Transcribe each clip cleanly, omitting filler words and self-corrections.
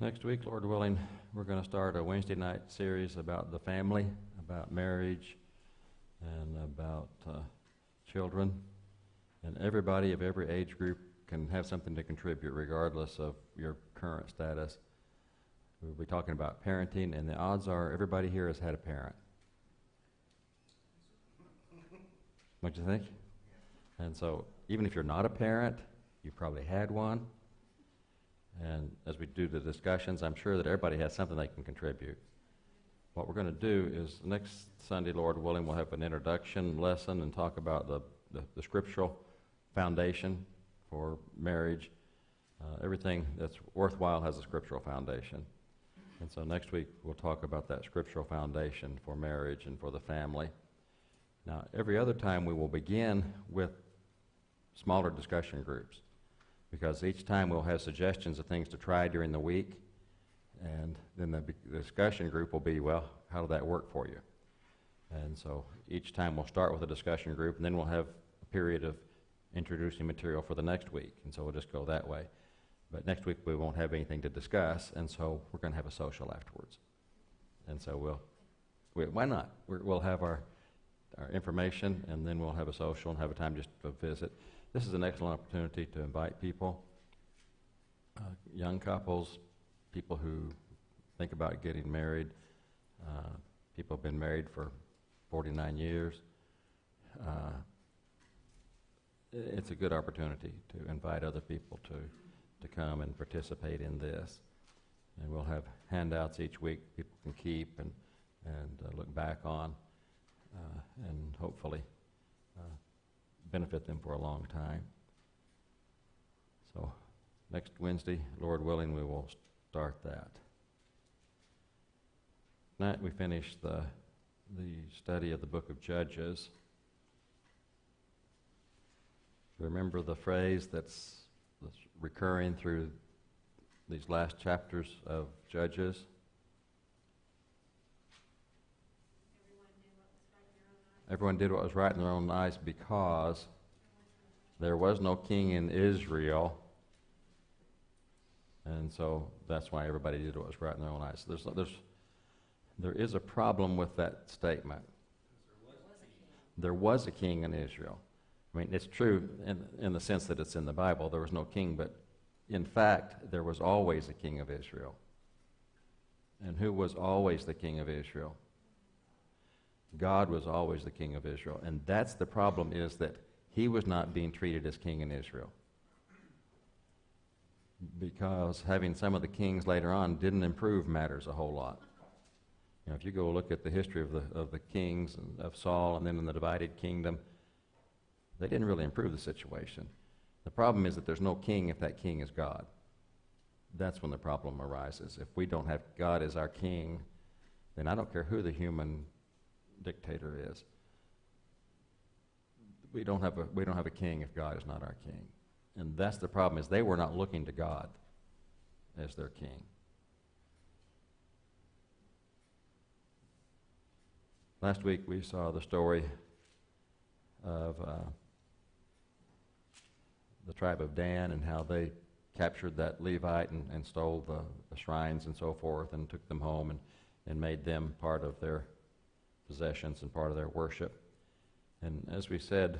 Next week, Lord willing, we're going to start a Wednesday night series about the family, about marriage, and about children. And everybody of every age group can have something to contribute regardless of your current status. We'll be talking about parenting, and the odds are everybody here has had a parent. What do you think? And so even if you're not a parent, you probably had one. And as we do the discussions, I'm sure that everybody has something they can contribute. What we're going to do is next Sunday, Lord willing, we'll have an introduction lesson and talk about the scriptural foundation for marriage. Everything that's worthwhile has a scriptural foundation. And so next week we'll talk about that scriptural foundation for marriage and for the family. Now, every other time we will begin with smaller discussion groups, because each time we'll have suggestions of things to try during the week, and then the discussion group will be, well, how did that work for you? And so each time we'll start with a discussion group, and then we'll have a period of introducing material for the next week, and so we'll just go that way. But next week we won't have anything to discuss, and so we're going to have a social afterwards. And so why not? We'll have our information, and then we'll have a social and have a time just to visit. This is an excellent opportunity to invite people, young couples, people who think about getting married, people who have been married for 49 years. It's a good opportunity to invite other people to come and participate in this. And we'll have handouts each week people can keep and look back on, and hopefully benefit them for a long time. So next Wednesday, Lord willing, we will start that. Tonight we finish the study of the book of Judges. Remember the phrase that's recurring through these last chapters of Judges? Everyone did what was right in their own eyes because there was no king in Israel. And so that's why everybody did what was right in their own eyes. There is a problem with that statement. There was a king in Israel. I mean, it's true in the sense that it's in the Bible. There was no king, but in fact, there was always a king of Israel. And who was always the king of Israel? God was always the king of Israel. And that's the problem, is that he was not being treated as king in Israel. Because having some of the kings later on didn't improve matters a whole lot. You know, if you go look at the history of the kings and of Saul and then in the divided kingdom, they didn't really improve the situation. The problem is that there's no king if that king is God. That's when the problem arises. If we don't have God as our king, then I don't care who the human dictator is. We don't have a king if God is not our king. And that's the problem, is they were not looking to God as their king. Last week we saw the story of the tribe of Dan and how they captured that Levite and stole the shrines and so forth and took them home and made them part of their possessions and part of their worship. And as we said,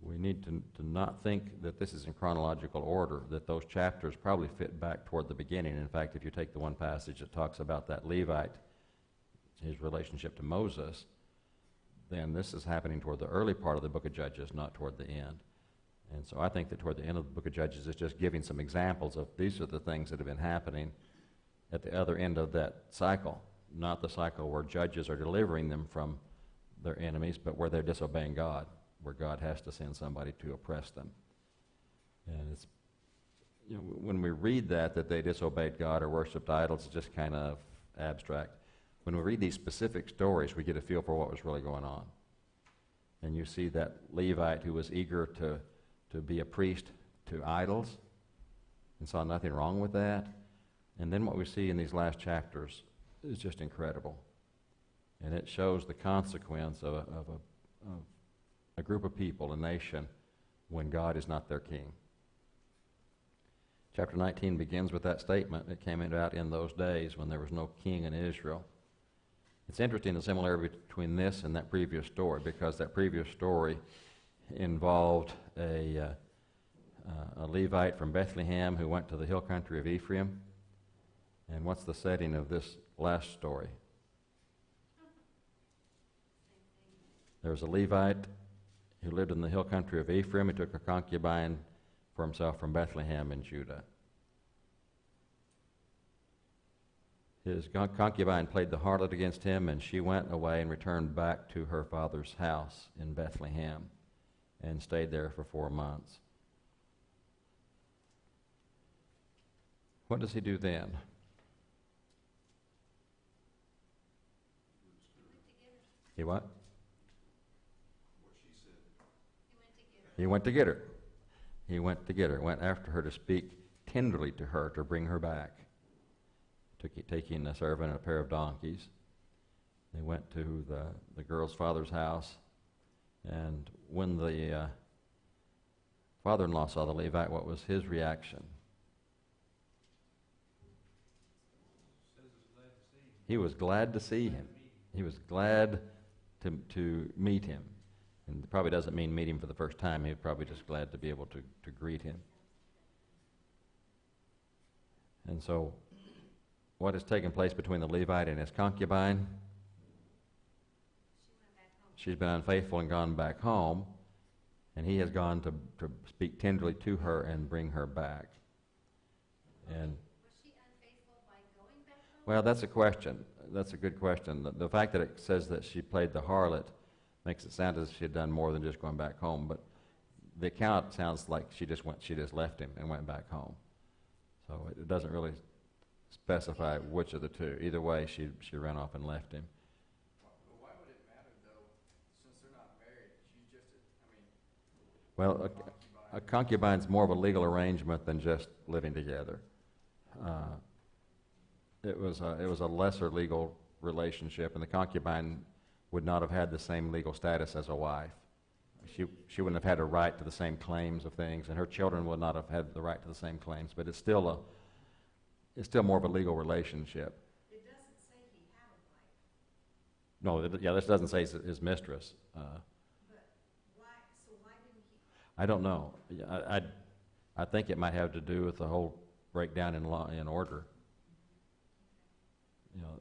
we need to not think that this is in chronological order, that those chapters probably fit back toward the beginning. In fact, if you take the one passage that talks about that Levite, his relationship to Moses, then this is happening toward the early part of the book of Judges, not toward the end. And so I think that toward the end of the book of Judges is just giving some examples of these are the things that have been happening at the other end of that cycle, not the cycle where judges are delivering them from their enemies, but where they're disobeying God, where God has to send somebody to oppress them. And it's, you know, when we read that they disobeyed God or worshipped idols, it's just kind of abstract. When we read these specific stories, we get a feel for what was really going on. And you see that Levite who was eager to be a priest to idols and saw nothing wrong with that. And then what we see in these last chapters is just incredible. And it shows the consequence of a group of people, a nation, when God is not their king. Chapter 19 begins with that statement. It came out in those days when there was no king in Israel. It's interesting the similarity between this and that previous story, because that previous story involved a Levite from Bethlehem who went to the hill country of Ephraim. And what's the setting of this last story? There was a Levite who lived in the hill country of Ephraim. He took a concubine for himself from Bethlehem in Judah. His concubine played the harlot against him, and she went away and returned back to her father's house in Bethlehem and stayed there for 4 months. What does he do then? He what? He went to get her. He went to get her, went after her to speak tenderly to her, to bring her back, taking a servant and a pair of donkeys. They went to the girl's father's house, and when the father-in-law saw the Levite, what was his reaction? He was glad to see him. He was glad to meet him. And it probably doesn't mean meet him for the first time. He was probably just glad to be able to greet him. And so, what has taken place between the Levite and his concubine? She's been unfaithful and gone back home, and he has gone to speak tenderly to her and bring her back. And Was she unfaithful by going back home? well, that's a question. That's a good question. The fact that it says that she played the harlot makes it sound as if she had done more than just going back home, but the account sounds like she just left him and went back home. So it doesn't really specify which of the two. Either way, she ran off and left him. Well, why would it matter, though, since they're not married? She's just, Well, a concubine's more of a legal arrangement than just living together. It was a lesser legal relationship, and the concubine would not have had the same legal status as a wife. She wouldn't have had a right to the same claims of things, and her children would not have had the right to the same claims. But it's still more of a legal relationship. It doesn't say he had a wife. No, this doesn't say his mistress. But why? So why didn't he? I don't know. I think it might have to do with the whole breakdown in law and order. You know,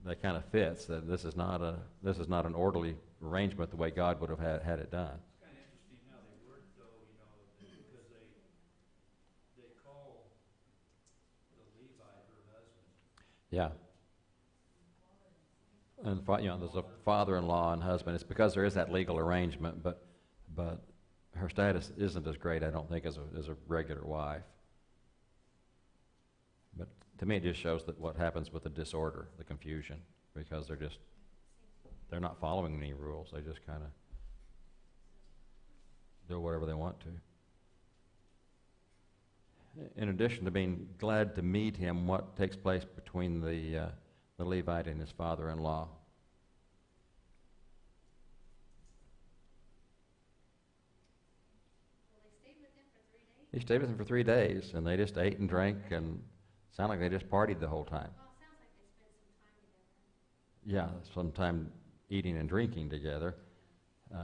that kind of fits. That this is not an orderly arrangement the way God would have had it done. It's kind of interesting how they word it, though, because they call the Levite her husband. Yeah. And there's a father-in-law and husband. It's because there is that legal arrangement, but her status isn't as great, I don't think, as a regular wife. But to me, it just shows that what happens with the disorder, the confusion, because they're not following any rules. They just kind of do whatever they want to. In addition to being glad to meet him, what takes place between the Levite and his father-in-law? Well, they stayed with him for 3 days. He stayed with him for 3 days, and they just ate and drank, and sounded like they just partied the whole time. Well, it sounds like they spent some time together. Yeah, some time eating and drinking together. Is it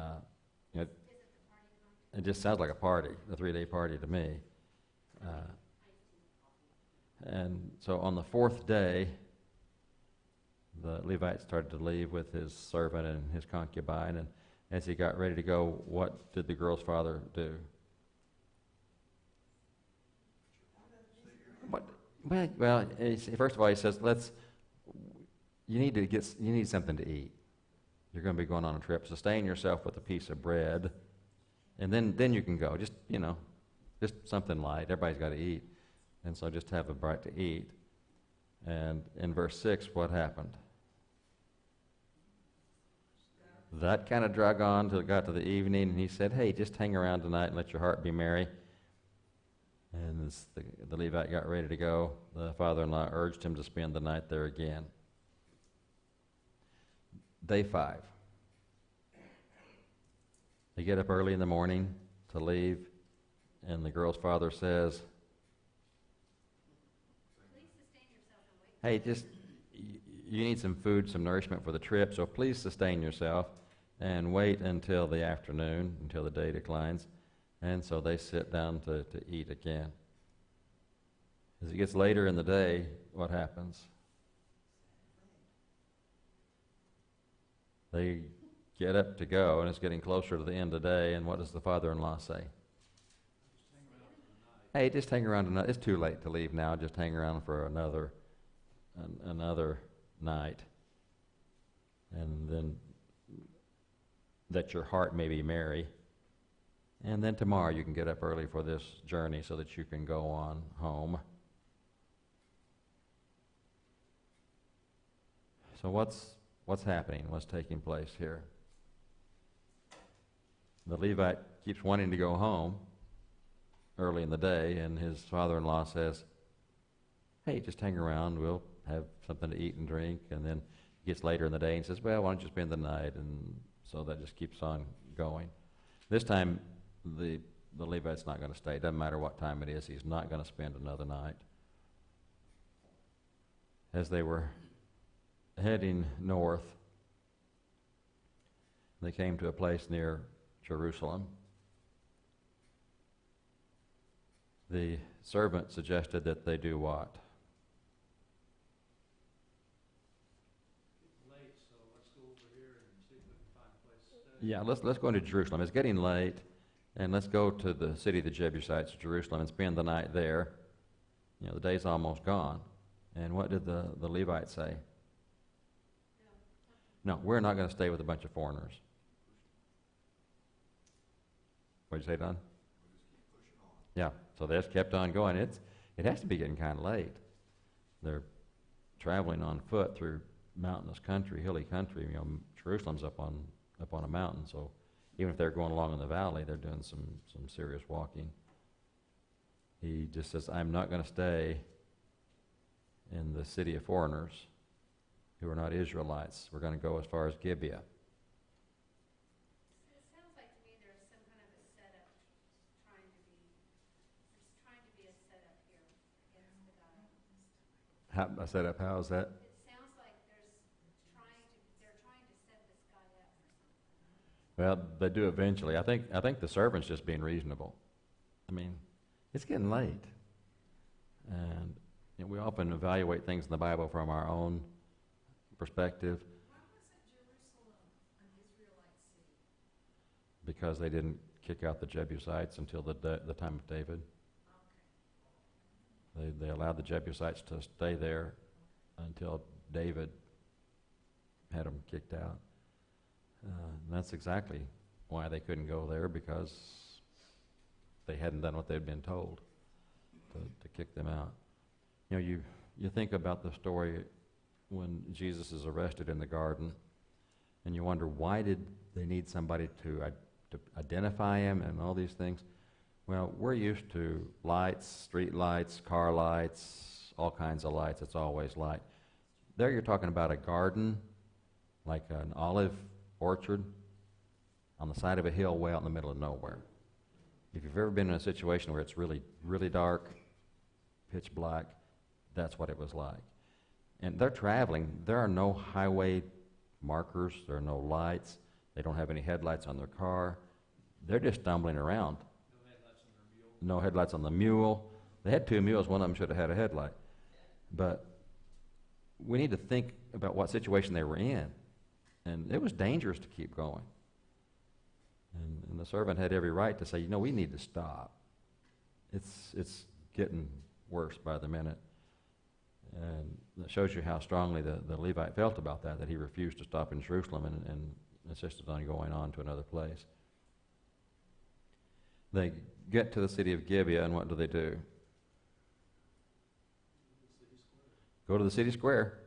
the party time? It just sounds like a party, a 3-day party to me. And so on the 4th day, the Levite started to leave with his servant and his concubine, and as he got ready to go, what did the girl's father do? Well, first of all, he says, you need something to eat. You're going to be going on a trip. Sustain yourself with a piece of bread, and then you can go. Just something light. Everybody's got to eat, and so just have a bite to eat. And in verse 6, what happened? That kind of drug on till it got to the evening, and he said, "Hey, just hang around tonight and let your heart be merry." And as the Levite got ready to go, the father-in-law urged him to spend the night there again. Day 5. They get up early in the morning to leave, and the girl's father says, Please sustain yourself and wait. hey, just, you need some food, some nourishment for the trip, so please sustain yourself and wait until the afternoon, until the day declines. And so they sit down to eat again. As it gets later in the day, what happens? They get up to go, and it's getting closer to the end of the day, and what does the father-in-law say? Hey, just hang around tonight. It's too late to leave now. Just hang around for another night. And then that your heart may be merry. And then tomorrow you can get up early for this journey so that you can go on home. So what's happening? What's taking place here? The Levite keeps wanting to go home early in the day, and his father-in-law says, hey, just hang around. We'll have something to eat and drink. And then it gets later in the day and says, well, why don't you spend the night? And so that just keeps on going. This time, the Levite's not going to stay. It doesn't matter what time it is. He's not going to spend another night. As they were heading north, they came to a place near Jerusalem. The servant suggested that they do what? It's late, so let's go over here and see if we can find a place to stay. Yeah, let's go into Jerusalem. It's getting late, and let's go to the city of the Jebusites, Jerusalem, and spend the night there. You know, the day's almost gone. And what did the Levite say? No, we're not going to stay with a bunch of foreigners. What did you say, Don? Yeah, so they just kept on going. It has to be getting kind of late. They're traveling on foot through mountainous country, hilly country. You know, Jerusalem's up on a mountain, so even if they're going along in the valley, they're doing some serious walking. He just says, I'm not going to stay in the city of foreigners who are not Israelites. We're going to go as far as Gibeah. It sounds like to me there's some kind of a setup trying to be, there's trying to be a setup here against the guy. I set up, how is that? It sounds like they're trying to set this guy up for something. Well, they do eventually. I think the servant's just being reasonable. I mean, it's getting late. And you know, we often evaluate things in the Bible from our own perspective. Why wasn't Jerusalem an Israelite city? Because they didn't kick out the Jebusites until the time of David. Okay. They allowed the Jebusites to stay there until David had them kicked out. And that's exactly why they couldn't go there, because they hadn't done what they'd been told to kick them out. You know, you think about the story when Jesus is arrested in the garden, and you wonder, why did they need somebody to identify him and all these things? Well, we're used to lights, street lights, car lights, all kinds of lights. It's always light. There you're talking about a garden, like an olive orchard on the side of a hill way out in the middle of nowhere. If you've ever been in a situation where it's really, really dark, pitch black, that's what it was like. And they're traveling. There are no highway markers. There are no lights. They don't have any headlights on their car. They're just stumbling around. No headlights on their mule. No headlights on the mule. They had two mules. One of them should have had a headlight. But we need to think about what situation they were in. And it was dangerous to keep going. And the servant had every right to say, you know, we need to stop. It's getting worse by the minute. And that shows you how strongly the Levite felt about that he refused to stop in Jerusalem and insisted on going on to another place. They get to the city of Gibeah, and what do? Go to the city square.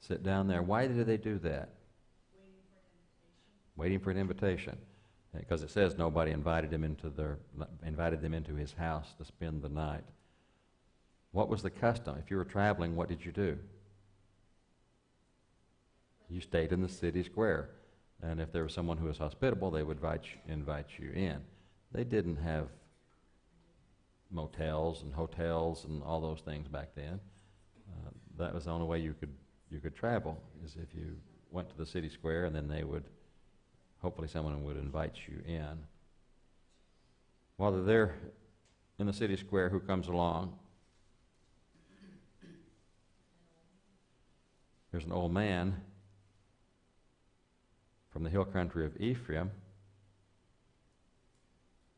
Sit down there. Why did they do that? Waiting for an invitation. Because it says nobody invited them into his house to spend the night. What was the custom? If you were traveling, what did you do? You stayed in the city square. And if there was someone who was hospitable, they would invite you in. They didn't have motels and hotels and all those things back then. That was the only way you could travel, is if you went to the city square, and then they would, hopefully someone would invite you in. While they're there in the city square, who comes along? There's an old man from the hill country of Ephraim,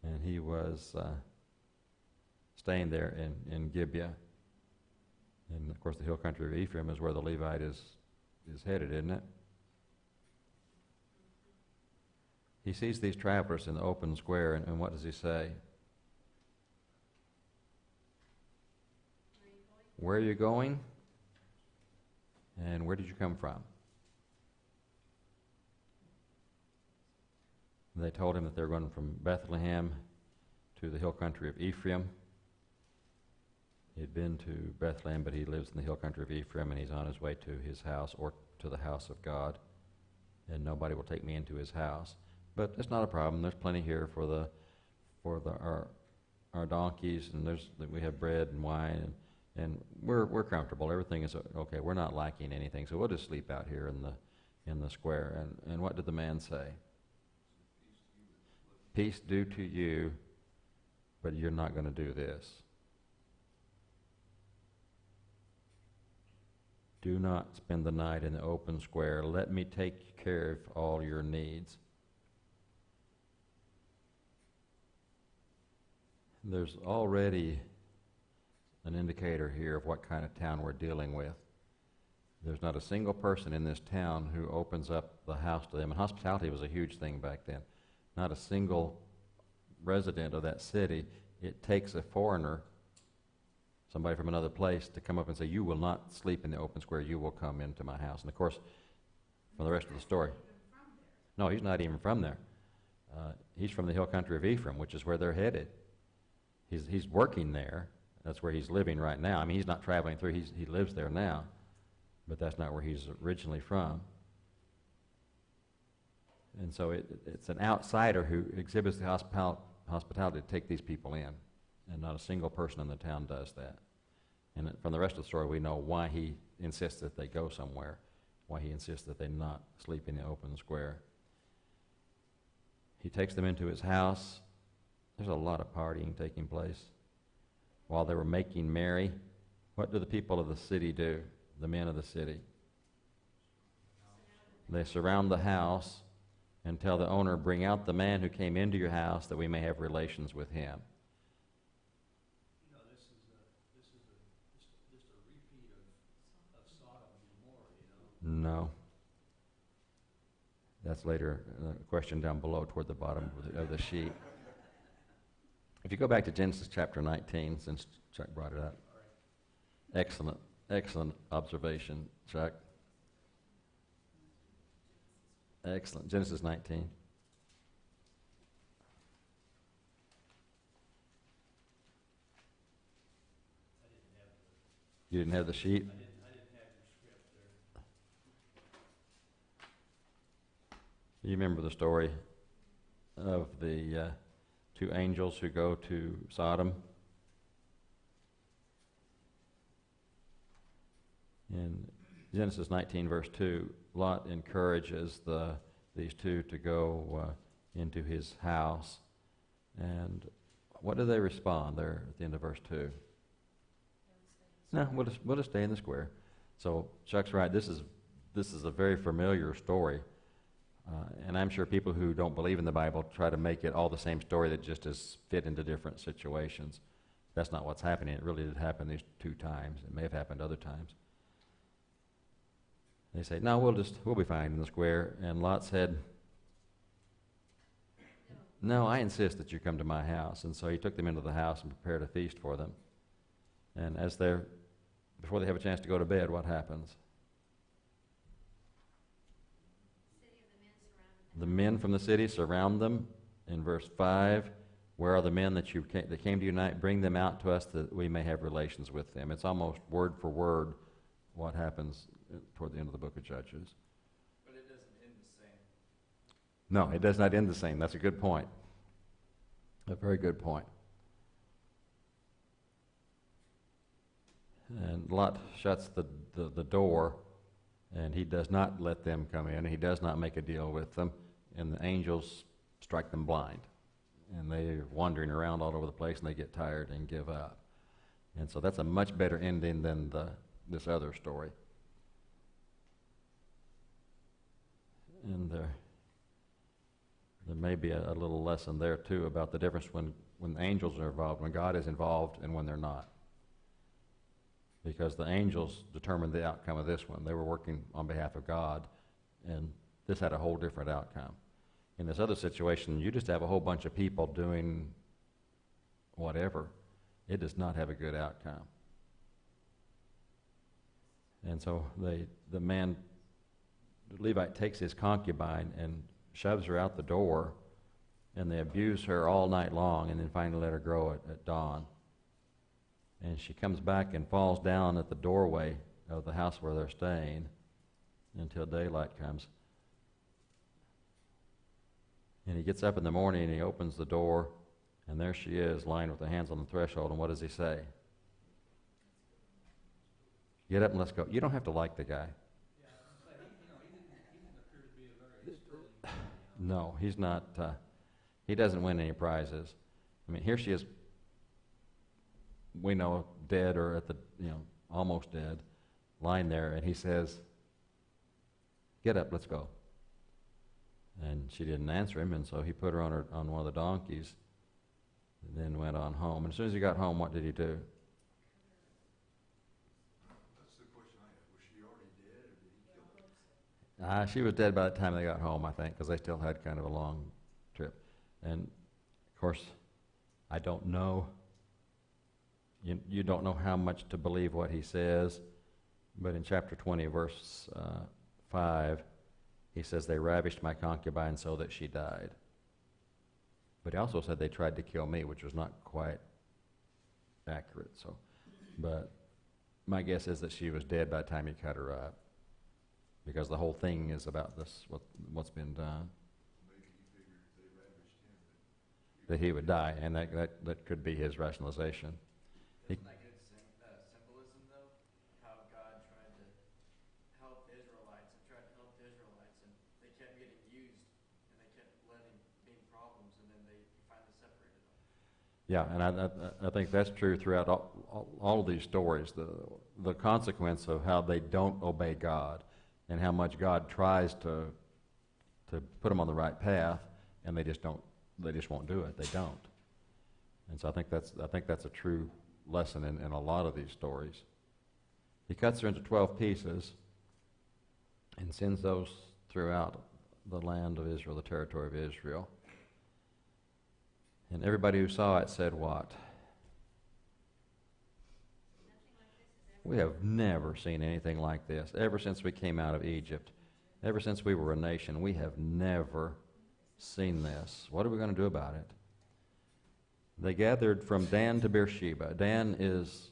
and he was staying there in Gibeah. And of course the hill country of Ephraim is where the Levite is headed, isn't it? He sees these travelers in the open square, and what does he say? Where are you going? And where did you come from? They told him that they were going from Bethlehem to the hill country of Ephraim. He'd been to Bethlehem, but he lives in the hill country of Ephraim, and he's on his way to his house or to the house of God. And nobody will take me into his house. But it's not a problem. There's plenty here for our donkeys, and we have bread and wine, and we're comfortable. Everything is okay. We're not lacking anything, so we'll just sleep out here in the square. And what did the man say? Peace due to you, but you're not going to do this. Do not spend the night in the open square. Let me take care of all your needs. There's already an indicator here of what kind of town we're dealing with. There's not a single person in this town who opens up the house to them. And hospitality was a huge thing back then. Not a single resident of that city. It takes a foreigner, somebody from another place, to come up and say, you will not sleep in the open square, you will come into my house. And of course, for the rest of the story. No, he's not even from there. He's from the hill country of Ephraim, which is where they're headed. He's working there. That's where he's living right now. I mean, he's not traveling through, he lives there now, but that's not where he's originally from. And so it's an outsider who exhibits the hospitality to take these people in, and not a single person in the town does that. And from the rest of the story, we know why he insists that they go somewhere, why he insists that they not sleep in the open square. He takes them into his house. There's a lot of partying taking place. While they were making merry, what do the people of the city do, the men of the city? They surround the house and tell the owner, bring out the man who came into your house that we may have relations with him. You know, this is just a repeat of Sodom and Gomorrah, you know? No. That's later, a question down below toward the bottom of the sheet. If you go back to Genesis chapter 19, since Chuck brought it up. Excellent, excellent observation, Chuck. Excellent. Genesis 19. You didn't have the sheet? I didn't have your script there. You remember the story of the two angels who go to Sodom? In Genesis 19, verse 2, Lot encourages these two to go into his house. And what do they respond there at the end of verse 2? No, we'll just stay in the square. So Chuck's right. This is a very familiar story. And I'm sure people who don't believe in the Bible try to make it all the same story that just is fit into different situations. That's not what's happening. It really did happen these two times. It may have happened other times. They say, no, we'll be fine in the square. And Lot said, no, I insist that you come to my house. And so he took them into the house and prepared a feast for them. And before they have a chance to go to bed, what happens? The men from the city surround them. In verse 5, where are the men that came to unite? Bring them out to us that we may have relations with them. It's almost word for word what happens toward the end of the book of Judges. But it doesn't end the same. No, it does not end the same. That's a good point. A very good point. And Lot shuts the door, and he does not let them come in. He does not make a deal with them, and the angels strike them blind. And they're wandering around all over the place, and they get tired and give up. And so that's a much better ending than this other story. And there may be a little lesson there, too, about the difference when angels are involved, when God is involved, and when they're not. Because the angels determined the outcome of this one. They were working on behalf of God, and this had a whole different outcome. In this other situation, you just have a whole bunch of people doing whatever. It does not have a good outcome. And so the Levite takes his concubine and shoves her out the door, and they abuse her all night long, and then finally let her go at dawn. And she comes back and falls down at the doorway of the house where they're staying until daylight comes. And he gets up in the morning and he opens the door, and there she is lying with her hands on the threshold. And what does he say? Get up and let's go. You don't have to like the guy. No, he's not. He doesn't win any prizes. I mean, here she is. We know dead or at the almost dead, lying there, and he says, "Get up, let's go." And she didn't answer him, and so he put her on one of the donkeys, and then went on home. And as soon as he got home, what did he do? That's the question I had. Was she already dead, or did he kill her? She was dead by the time they got home, I think, because they still had kind of a long trip. And, of course, I don't know. You don't know how much to believe what he says, but in chapter 20, verse 5, he says, "They ravished my concubine so that she died." But he also said they tried to kill me, which was not quite accurate. So, but my guess is that she was dead by the time he cut her up, because the whole thing is about this, what's been done. Maybe he figured if they ravished him That he would die, and that could be his rationalization. Doesn't that get symbolism, though? How God tried to help the Israelites and they kept getting used, and they kept being problems, and then he finally separated them. Yeah, and I think that's true throughout all of these stories. The consequence of how they don't obey God, and how much God tries to put them on the right path, and they just don't. They just won't do it. They don't. And so I think that's a true lesson in a lot of these stories. He cuts her into 12 pieces and sends those throughout the land of Israel, the territory of Israel. And everybody who saw it said what? We have never seen anything like this. Ever since we came out of Egypt, ever since we were a nation, we have never seen this. What are we going to do about it? They gathered from Dan to Beersheba. Dan is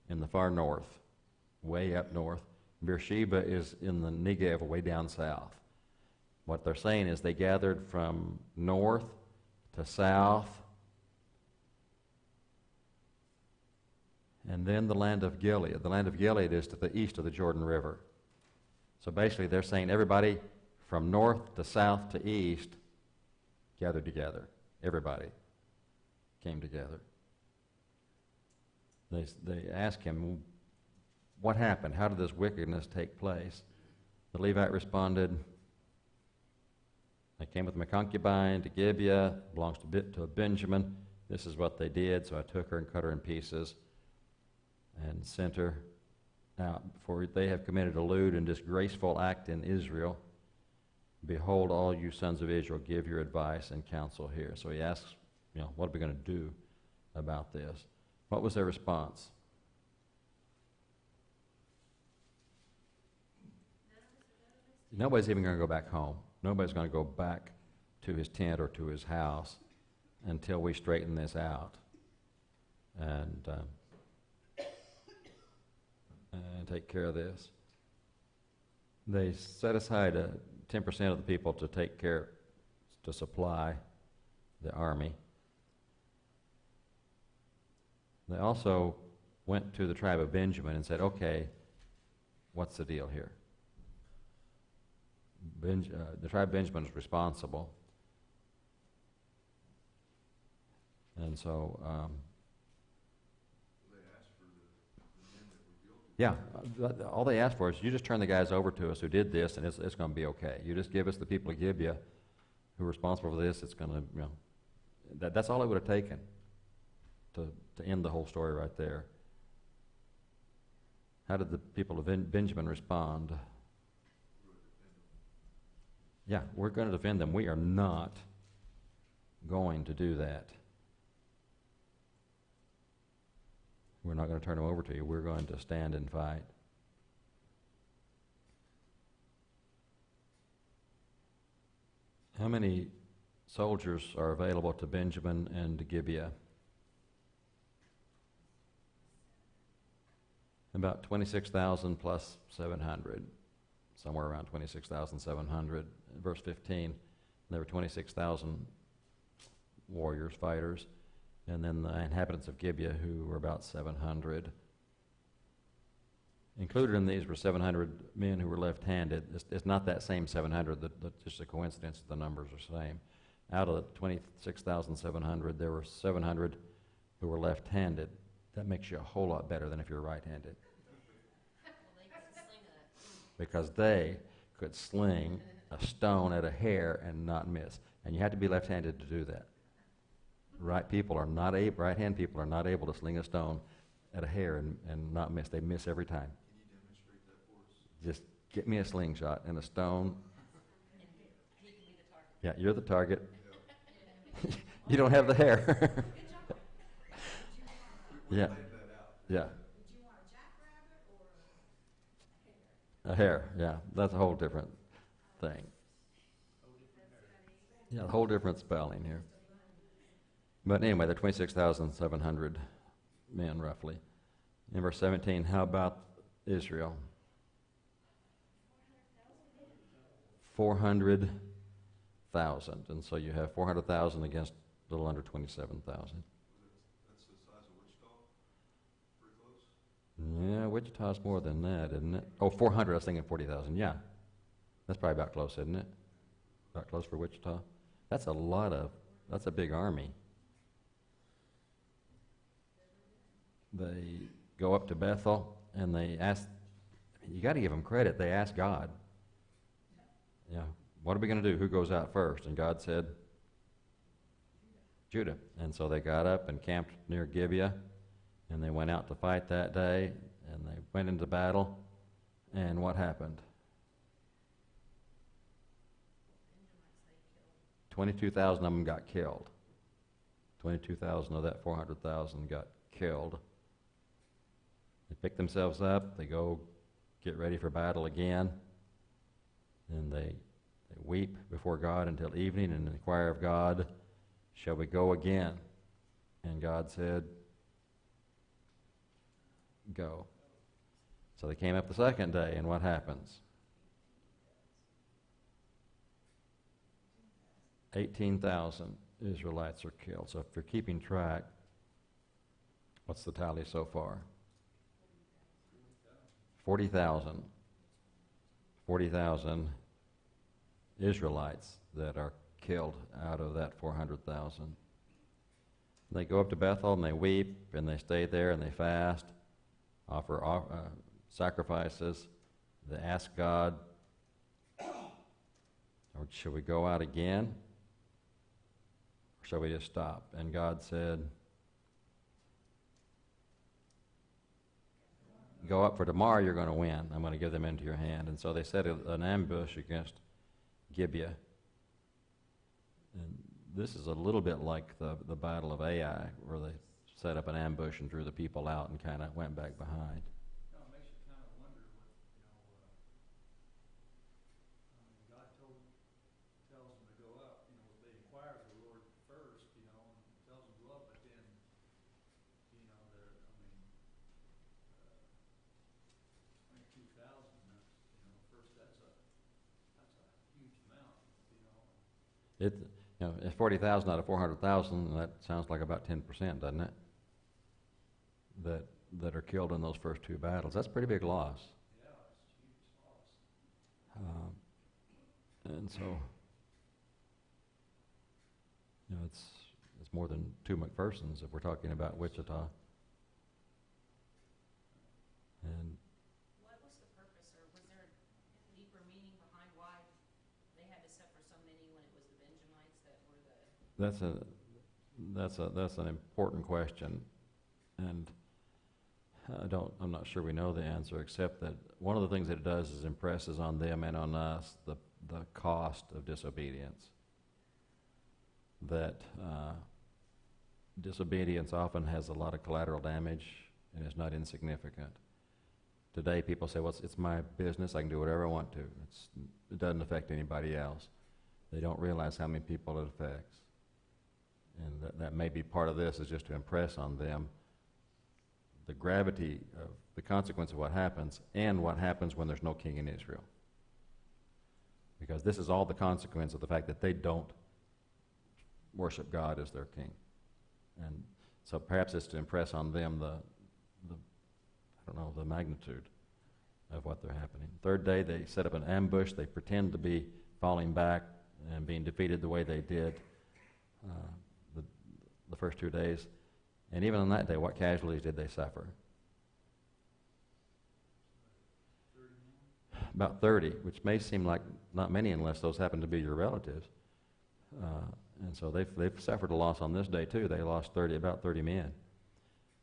in the far north, way up north. Beersheba is in the Negev, way down south. What they're saying is they gathered from north to south, and then the land of Gilead. The land of Gilead is to the east of the Jordan River. So basically they're saying everybody from north to south to east gathered together. Everybody came together. They ask him, what happened? How did this wickedness take place? The Levite responded, I came with my concubine to Gibeah, belongs to Benjamin. This is what they did, so I took her and cut her in pieces and sent her out. For they have committed a lewd and disgraceful act in Israel. Behold, all you sons of Israel, give your advice and counsel here. So he asks, what are we going to do about this? What was their response? Nobody's even going to go back home. Nobody's going to go back to his tent or to his house until we straighten this out and take care of this. They set aside 10% of the people to take care, to supply the army. They also went to the tribe of Benjamin and said, okay, what's the deal here? The tribe of Benjamin is responsible. And so, yeah, all they asked for is you just turn the guys over to us who did this, and it's going to be okay. You just give us the people of Gibeah who are responsible for this. It's going to, you know, that's all it would have taken to end the whole story right there. How did the people of Benjamin respond? Yeah, we're going to defend them. We are not going to do that. We're not going to turn them over to you. We're going to stand and fight. How many soldiers are available to Benjamin and to Gibeah? About 26,000 plus 700, somewhere around 26,700. Verse 15, there were 26,000 warriors, fighters, and then the inhabitants of Gibeah, who were about 700. Included in these were 700 men who were left-handed. It's not that same 700, that's just a coincidence that the numbers are the same. Out of the 26,700, there were 700 who were left-handed. That makes you a whole lot better than if you're right-handed. Because they could sling a stone at a hair and not miss. And you have to be left-handed to do that. Right-hand people are not able to sling a stone at a hair and not miss. They miss every time. Can you demonstrate that for us? Just get me a slingshot and a stone. And he can be the target. Yeah, you're the target. You don't have the hair. Yeah. Yeah. Would you want a jackrabbit or a hare? A hair, yeah. That's a whole different thing. Yeah, a whole different spelling here. But anyway, they're 26,700 men, roughly. In verse 17, how about Israel? 400,000. And so you have 400,000 against a little under 27,000. That's the size of Wichita? Pretty close? Yeah, Wichita's more than that, isn't it? Oh, 400, I was thinking 40,000, yeah. That's probably about close, isn't it? About close for Wichita? That's a big army. They go up to Bethel, and they ask, you got to give them credit, they ask God. Yeah, what are we going to do? Who goes out first? And God said, Judah. And so they got up and camped near Gibeah, and they went out to fight that day, and they went into battle, and what happened? 22,000 of them got killed. 22,000 of that 400,000 got killed. They pick themselves up, they go get ready for battle again, and they weep before God until evening and inquire of God, shall we go again? And God said, go. So they came up the second day, and what happens? 18,000 Israelites are killed. So if you're keeping track, what's the tally so far? 40,000. 40,000 Israelites that are killed out of that 400,000. They go up to Bethel and they weep and they stay there and they fast, offer sacrifices. They ask God, or should we go out again? Or shall we just stop? And God said, go up, for tomorrow you're going to win. I'm going to give them into your hand. And so they set an ambush against Gibeah. And this is a little bit like the Battle of Ai, where they set up an ambush and drew the people out and kind of went back behind. You know, it makes you kind of wonder what, God tells them to go up, they inquire of the Lord first, and tells them to go up, but then, they're, 22,000, first, that's a huge amount, If 40,000 out of 400,000, that sounds like about 10%, doesn't it? that are killed in those first two battles. That's a pretty big loss. Yeah, it's a huge loss. And so, you know, it's more than two McPhersons if we're talking about Wichita. And What was the purpose, or was there a deeper meaning behind why they had to suffer so many when it was the Benjamites that were the... that's an important question, and I'm not sure we know the answer, except that one of the things that it does is impresses on them and on us the cost of disobedience. That disobedience often has a lot of collateral damage and is not insignificant. Today people say, well, it's my business, I can do whatever I want to. It doesn't affect anybody else. They don't realize how many people it affects. And that may be part of this, is just to impress on them the gravity of the consequence of what happens and what happens when there's no king in Israel. Because this is all the consequence of the fact that they don't worship God as their king. And so perhaps it's to impress on them the magnitude of what they're happening. Third day, they set up an ambush. They pretend to be falling back and being defeated the way they did the first 2 days. And even on that day, what casualties did they suffer? 30 About 30, which may seem like not many unless those happen to be your relatives. And so they've suffered a loss on this day too. They lost about 30 men.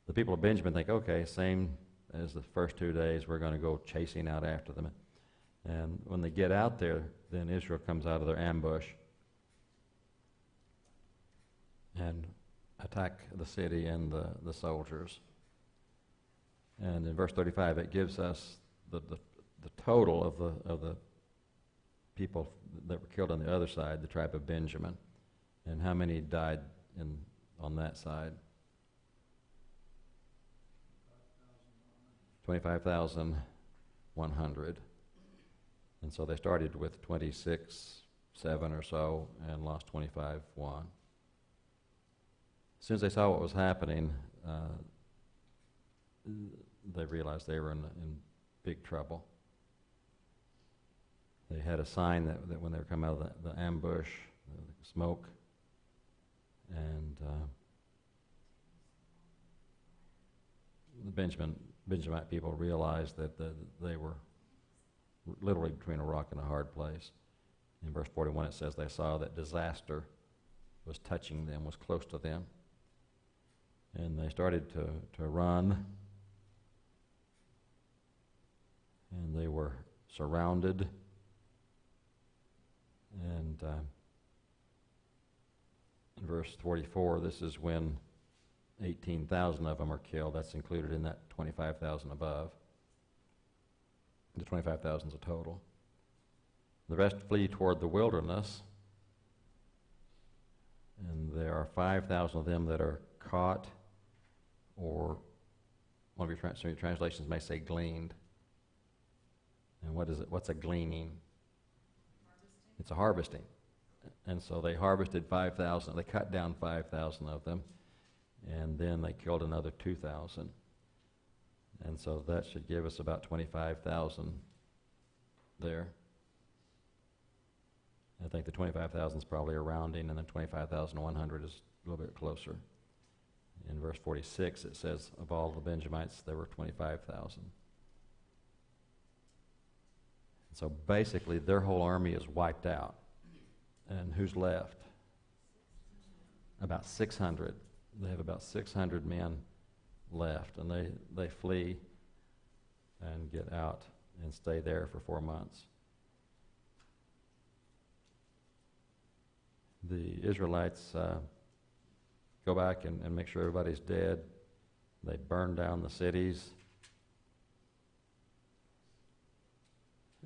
The people of Benjamin think, okay, same as the first 2 days, we're going to go chasing out after them. And when they get out there, then Israel comes out of their ambush and attack the city and the soldiers. And in verse 35, it gives us the total of the people that were killed on the other side, the tribe of Benjamin, and how many died on that side. 25,100. And so they started with 26,700 or so and lost 25,100. As soon as they saw what was happening, they realized they were in big trouble. They had a sign that when they were coming out of the ambush, the smoke, and the Benjamite people realized that they were literally between a rock and a hard place. In verse 41 it says they saw that disaster was touching them, was close to them. And they started to run. And they were surrounded. And in verse 44, this is when 18,000 of them are killed. That's included in that 25,000 above. The 25,000 is a total. The rest flee toward the wilderness. And there are 5,000 of them that are caught, or one of your translations may say gleaned. And what is it? What's a gleaning? Harvesting. It's a harvesting. And so they harvested 5,000. They cut down 5,000 of them, and then they killed another 2,000. And so that should give us about 25,000 there. I think the 25,000 is probably a rounding, and then 25,100 is a little bit closer. In verse 46, it says, of all the Benjamites, there were 25,000. So basically, their whole army is wiped out. And who's left? About 600. They have about 600 men left, and they flee and get out and stay there for 4 months. The Israelites go back and make sure everybody's dead. They burn down the cities.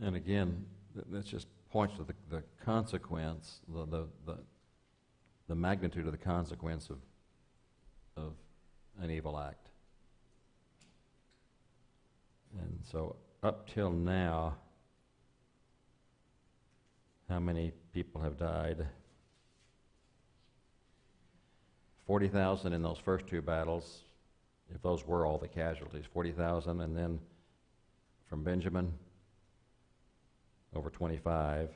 And again, that just points to the consequence, the magnitude of the consequence of an evil act. And so up till now, how many people have died? 40,000 in those first two battles, if those were all the casualties, 40,000, and then from Benjamin, over 25.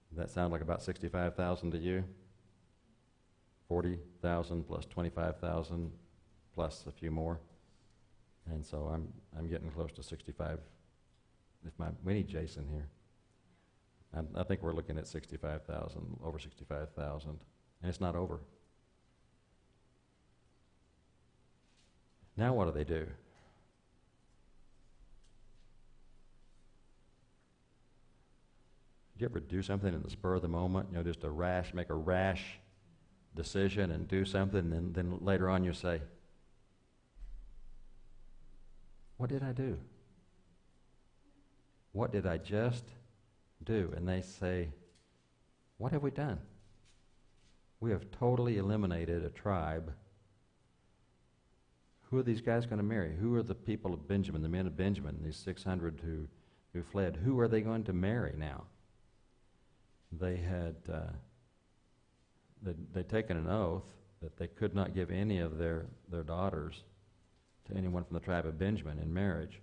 Does that sound like about 65,000 to you? 40,000 plus 25,000 plus a few more. And so I'm getting close to 65. We need Jason here. I think we're looking at 65,000, over 65,000, and it's not over. Now what do they do? Do you ever do something in the spur of the moment? You know, just make a rash decision and do something, and then later on you say, what did I do? What did I just do? And they say, what have we done? We have totally eliminated a tribe. Who are these guys going to marry? Who are the people of Benjamin, the men of Benjamin, these 600 who fled? Who are they going to marry now? They had they'd taken an oath that they could not give any of their daughters to anyone from the tribe of Benjamin in marriage.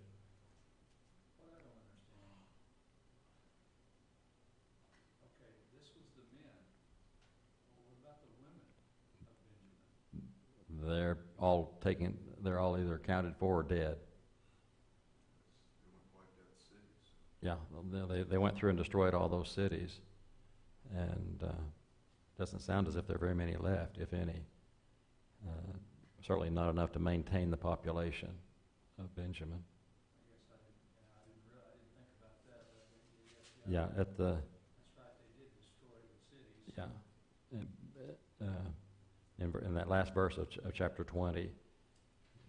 What I don't understand. Okay, this was the men. Well, what about the women of Benjamin? They're all either accounted for or dead. They went and wiped out cities. Yeah, they went through and destroyed all those cities. And doesn't sound as if there are very many left, if any. Certainly not enough to maintain the population of Benjamin. I guess I didn't think about that. But Yeah, that's right, they did destroy the cities. In that last verse of chapter 20,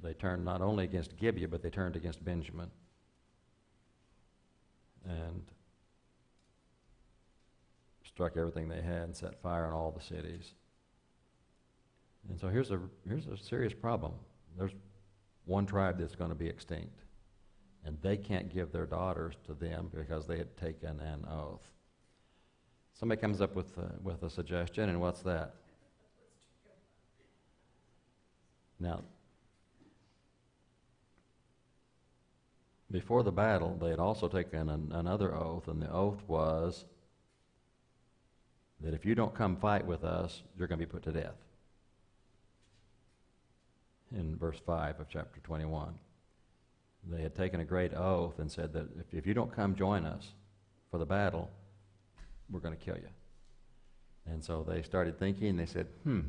they turned not only against Gibeah, but they turned against Benjamin. And struck everything they had and set fire on all the cities. And so here's a serious problem. There's one tribe that's going to be extinct, and they can't give their daughters to them because they had taken an oath. Somebody comes up with a suggestion, and what's that? Now, before the battle, they had also taken another oath, and the oath was that if you don't come fight with us, you're going to be put to death. In verse 5 of chapter 21. They had taken a great oath and said that if you don't come join us for the battle, we're going to kill you. And so they started thinking, they said, who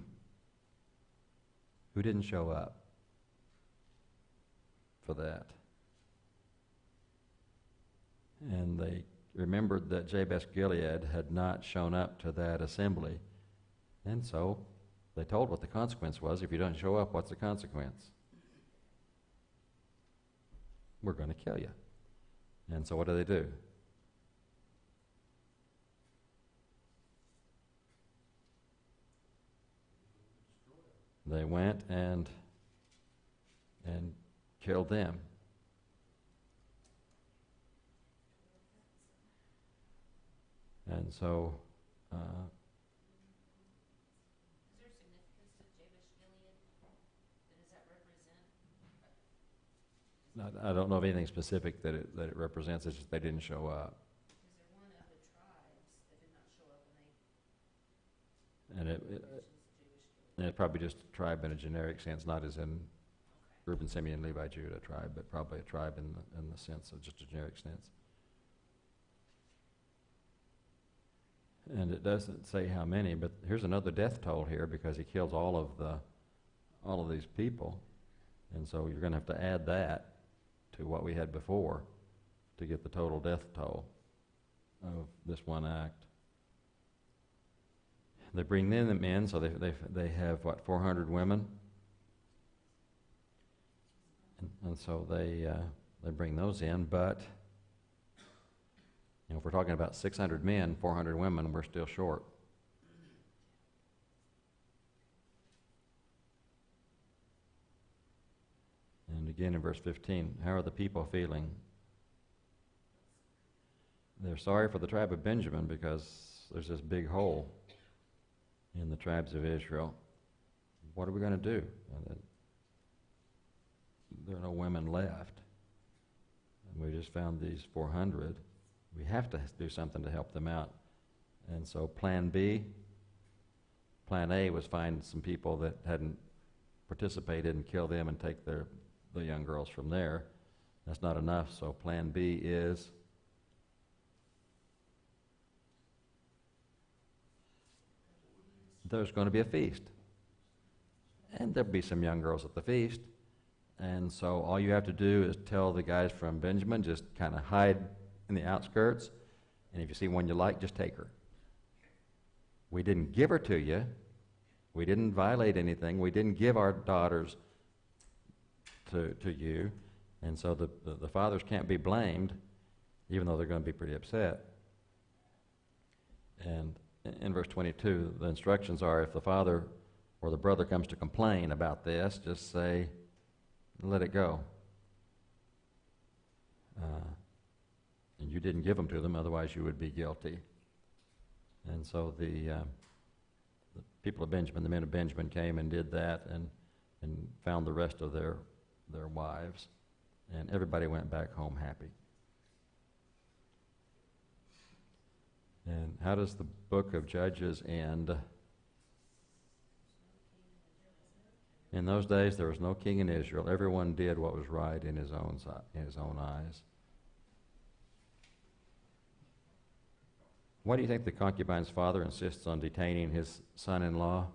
didn't show up for that? And they remembered that Jabesh Gilead had not shown up to that assembly. And so they told what the consequence was. If you don't show up, what's the consequence? We're going to kill you. And so what do? They went and killed them. And so Is there significance to Jabesh Gilead? What does that represent? I don't know of anything specific that it represents. It's just they didn't show up. Is there one of the tribes that did not show up And mentions Jabesh Gilead? it's probably just a tribe in a generic sense, not as in Okay. Reuben, Simeon, Levi, Judah tribe, but probably a tribe in the sense of just a generic sense. And it doesn't say how many, but here's another death toll here because he kills all of these people. And so you're going to have to add that to what we had before to get the total death toll of this one act. They bring them in, so they have, 400 women? And so they bring those in, but if we're talking about 600 men, 400 women, we're still short. And again in verse 15, how are the people feeling? They're sorry for the tribe of Benjamin because there's this big hole in the tribes of Israel. What are we going to do? there are no women left. And we just found these 400. We have to do something to help them out. And so Plan B, Plan A was find some people that hadn't participated and kill them and take the young girls from there. That's not enough, so Plan B is there's going to be a feast. And there'll be some young girls at the feast. And so all you have to do is tell the guys from Benjamin, just kind of hide in the outskirts, and if you see one you like, just take her. We didn't give her to you. We didn't violate anything. We didn't give our daughters to you. And so the fathers can't be blamed, even though they're going to be pretty upset. And in verse 22, the instructions are if the father or the brother comes to complain about this, just say, let it go. And you didn't give them to them, otherwise you would be guilty. And so the people of Benjamin, the men of Benjamin, came and did that and found the rest of their wives. And everybody went back home happy. And how does the book of Judges end? In those days, there was no king in Israel. Everyone did what was right in his own eyes. Why do you think the concubine's father insists on detaining his son-in-law?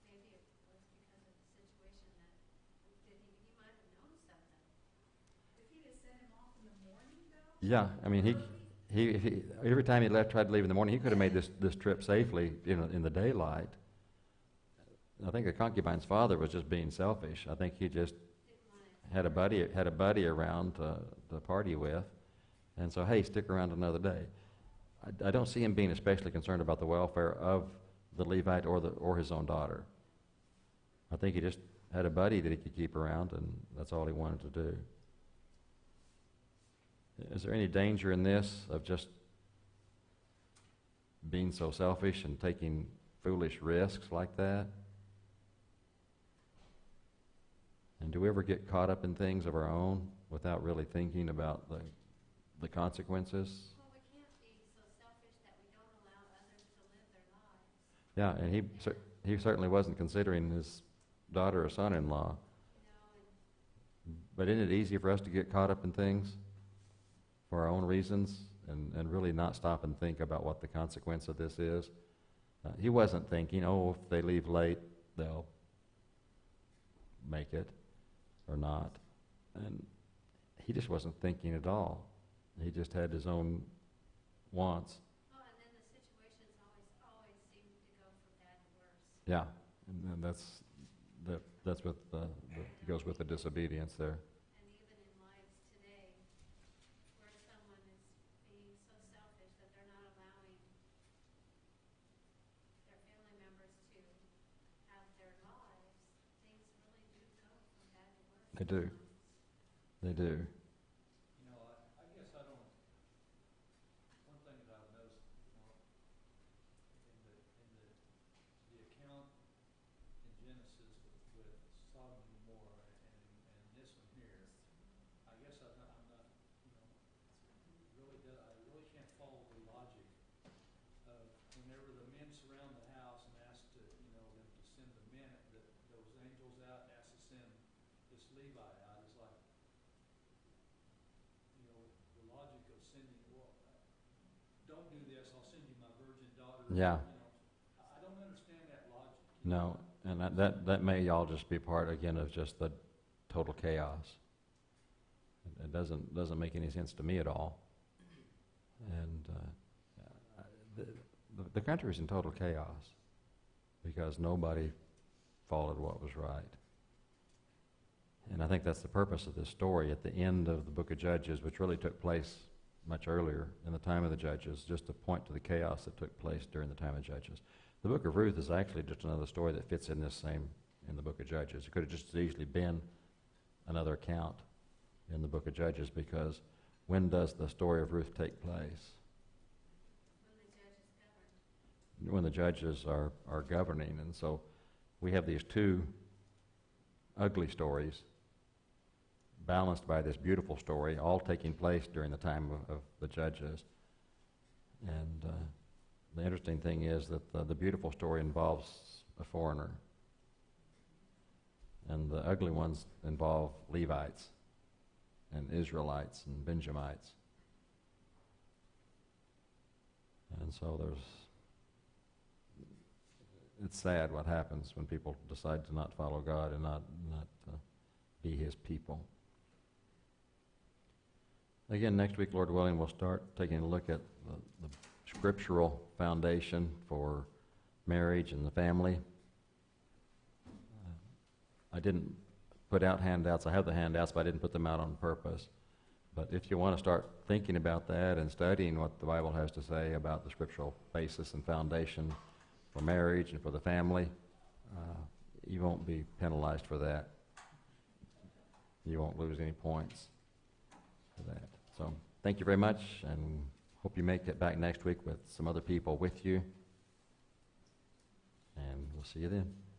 Maybe it was because of the situation that he might have known something. If he'd have sent him off in the morning, though? Yeah, I mean, he every time he tried to leave in the morning, he could have made this trip safely, in the daylight. I think the concubine's father was just being selfish. I think he just had a buddy around to party with, and so hey, stick around another day. I don't see him being especially concerned about the welfare of the Levite or his own daughter. I think he just had a buddy that he could keep around, and that's all he wanted to do. Is there any danger in this of just being so selfish and taking foolish risks like that? And do we ever get caught up in things of our own without really thinking about the consequences? Well, we can't be so selfish that we don't allow others to live their lives. Yeah, and he certainly wasn't considering his daughter or son-in-law. But isn't it easy for us to get caught up in things for our own reasons and really not stop and think about what the consequence of this is? He wasn't thinking, oh, if they leave late, they'll make it or not. And he just wasn't thinking at all. He just had his own wants. Well, and then the situations always seem to go from bad to worse. Yeah, and then that's what goes with the disobedience there. And even in lives today, where someone is being so selfish that they're not allowing their family members to have their lives, things really do go from bad to worse. They do. They do. You know, I guess I don't, one thing that I've noticed, in the account in Genesis with Sodom and Gomorrah and this one here, I guess I'm not, I really can't follow the logic of whenever the men surround the house and ask them to send those angels out and ask to send this Levi out, it's like, the logic of sending, don't do this, I'll send you my virgin daughter. Yeah. I don't understand that logic. No, and that may all just be part, again, of just the total chaos. It doesn't make any sense to me at all. And the country's in total chaos because nobody followed what was right. And I think that's the purpose of this story at the end of the book of Judges, which really took place much earlier in the time of the Judges, just to point to the chaos that took place during the time of Judges. The book of Ruth is actually just another story that fits in in the book of Judges. It could have just as easily been another account in the book of Judges, because when does the story of Ruth take place? When the judges govern. when the judges are governing. And so we have these two ugly stories balanced by this beautiful story, all taking place during the time of the judges. And the interesting thing is that the beautiful story involves a foreigner, and the ugly ones involve Levites and Israelites and Benjamites. And so it's sad what happens when people decide to not follow God and not be His people. Again, next week, Lord willing, we'll start taking a look at the scriptural foundation for marriage and the family. I didn't put out handouts. I have the handouts, but I didn't put them out on purpose. But if you want to start thinking about that and studying what the Bible has to say about the scriptural basis and foundation for marriage and for the family, you won't be penalized for that. You won't lose any points for that. So thank you very much, and hope you make it back next week with some other people with you. And we'll see you then.